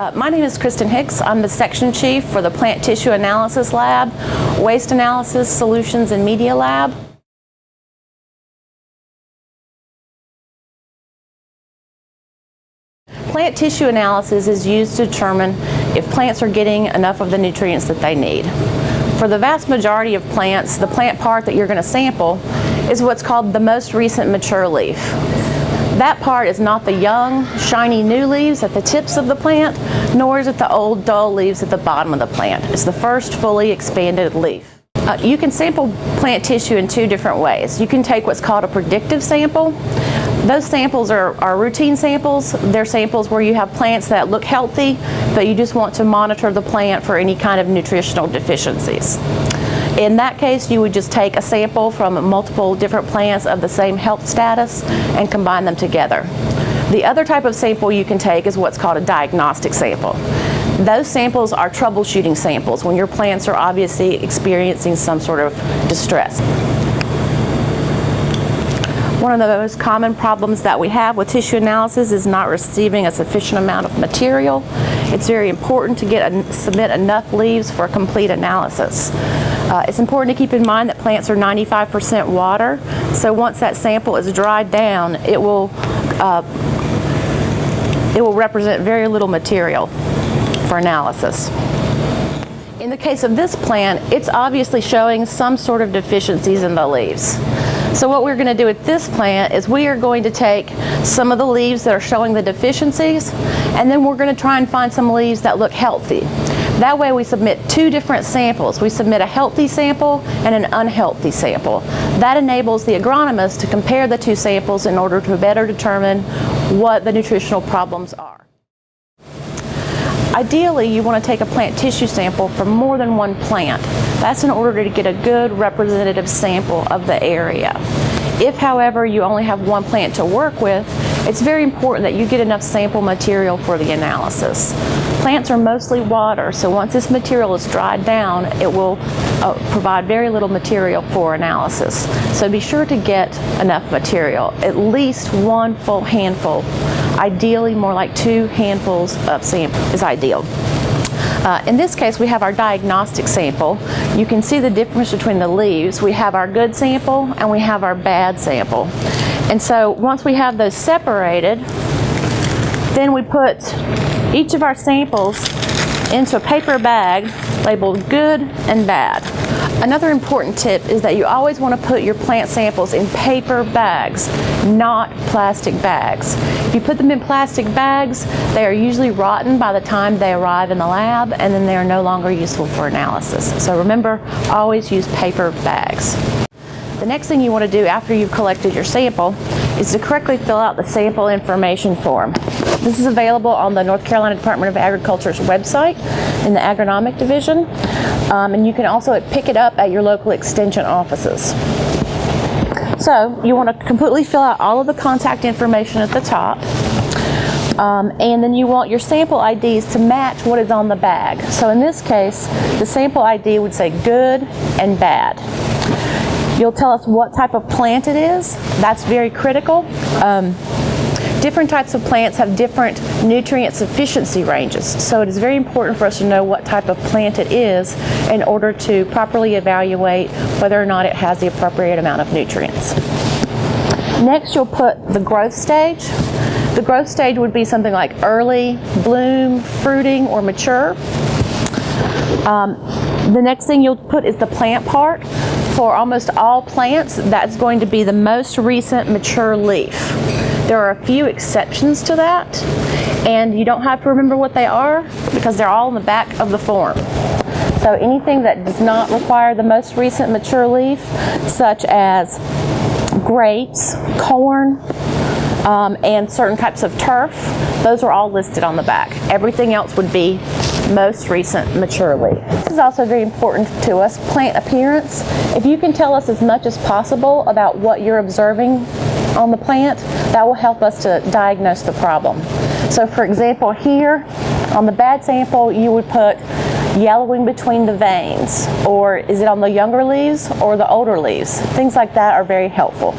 My name is Kristen Hicks. I'm the section chief for the Plant Tissue Analysis Lab, Waste Analysis Solutions and Media Lab. Plant tissue analysis is used to determine if plants are getting enough of the nutrients that they need. For the vast majority of plants, the plant part that you're going to sample is what's called the most recent mature leaf. That part is not the young, shiny new leaves at the tips of the plant, nor is it the old, dull leaves at the bottom of the plant. It's the first fully expanded leaf. You can sample plant tissue in two different ways. You can take what's called a predictive sample. Those samples are routine samples. They're samples where you have plants that look healthy, but you just want to monitor the plant for any kind of nutritional deficiencies. In that case, you would just take a sample from multiple different plants of the same health status and combine them together. The other type of sample you can take is what's called a diagnostic sample. Those samples are troubleshooting samples when your plants are obviously experiencing some sort of distress. One of the most common problems that we have with tissue analysis is not receiving a sufficient amount of material. It's very important to submit enough leaves for a complete analysis. It's important to keep in mind that plants are 95% water, so once that sample is dried down, it will represent very little material for analysis. In the case of this plant, it's obviously showing some sort of deficiencies in the leaves. So what we're going to do with this plant is we are going to take some of the leaves that are showing the deficiencies, and then we're going to try and find some leaves that look healthy. That way we submit two different samples. We submit a healthy sample and an unhealthy sample. That enables the agronomist to compare the two samples in order to better determine what the nutritional problems are. Ideally, you want to take a plant tissue sample from more than one plant. That's in order to get a good representative sample of the area. If, however, you only have one plant to work with, it's very important that you get enough sample material for the analysis. Plants are mostly water, so once this material is dried down, it will provide very little material for analysis. So be sure to get enough material, at least one full handful. Ideally, more like 2 handfuls of sample is ideal. In this case, we have our diagnostic sample. You can see the difference between the leaves. We have our good sample and we have our bad sample. And so once we have those separated, then we put each of our samples into a paper bag labeled good and bad. Another important tip is that you always want to put your plant samples in paper bags, not plastic bags. If you put them in plastic bags, they are usually rotten by the time they arrive in the lab, and then they are no longer useful for analysis. So remember, always use paper bags. The next thing you want to do after you've collected your sample is to correctly fill out the sample information form. This is available on the North Carolina Department of Agriculture's website in the Agronomic Division, and you can also pick it up at your local extension offices. So you want to completely fill out all of the contact information at the top, and then you want your sample IDs to match what is on the bag. So in this case, the sample ID would say good and bad. You'll tell us what type of plant it is. That's very critical. Different types of plants have different nutrient sufficiency ranges, so it is very important for us to know what type of plant it is in order to properly evaluate whether or not it has the appropriate amount of nutrients. Next, you'll put the growth stage. The growth stage would be something like early, bloom, fruiting, or mature. The next thing you'll put is the plant part. For almost all plants, that's going to be the most recent mature leaf. There are a few exceptions to that, and you don't have to remember what they are because they're all in the back of the form. So anything that does not require the most recent mature leaf, such as grapes, corn, and certain types of turf, those are all listed on the back. Everything else would be most recent mature leaf. This is also very important to us, plant appearance. If you can tell us as much as possible about what you're observing on the plant, that will help us to diagnose the problem. So for example, here on the bad sample, you would put yellowing between the veins, or is it on the younger leaves or the older leaves? Things like that are very helpful.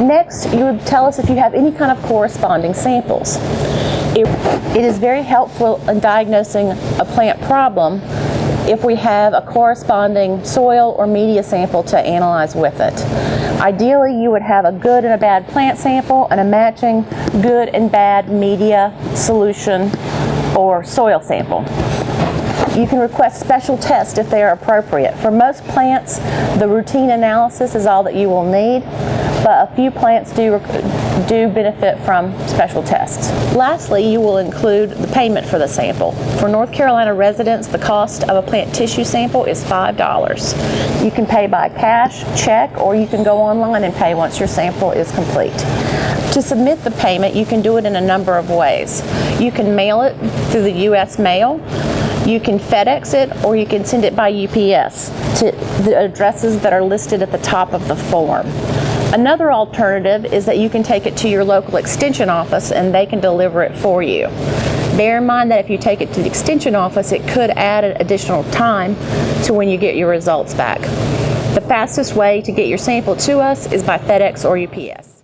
Next, you would tell us if you have any kind of corresponding samples. It is very helpful in diagnosing a plant problem if we have a corresponding soil or media sample to analyze with it. Ideally, you would have a good and a bad plant sample and a matching good and bad media, solution, or soil sample. You can request special tests if they are appropriate. For most plants, the routine analysis is all that you will need, but a few plants do benefit from special tests. Lastly, you will include the payment for the sample. For North Carolina residents, the cost of a plant tissue sample is $5. You can pay by cash, check, or you can go online and pay once your sample is complete. To submit the payment, you can do it in a number of ways. You can mail it through the U.S. mail, you can FedEx it, or you can send it by UPS to the addresses that are listed at the top of the form. Another alternative is that you can take it to your local extension office and they can deliver it for you. Bear in mind that if you take it to the extension office, it could add an additional time to when you get your results back. The fastest way to get your sample to us is by FedEx or UPS.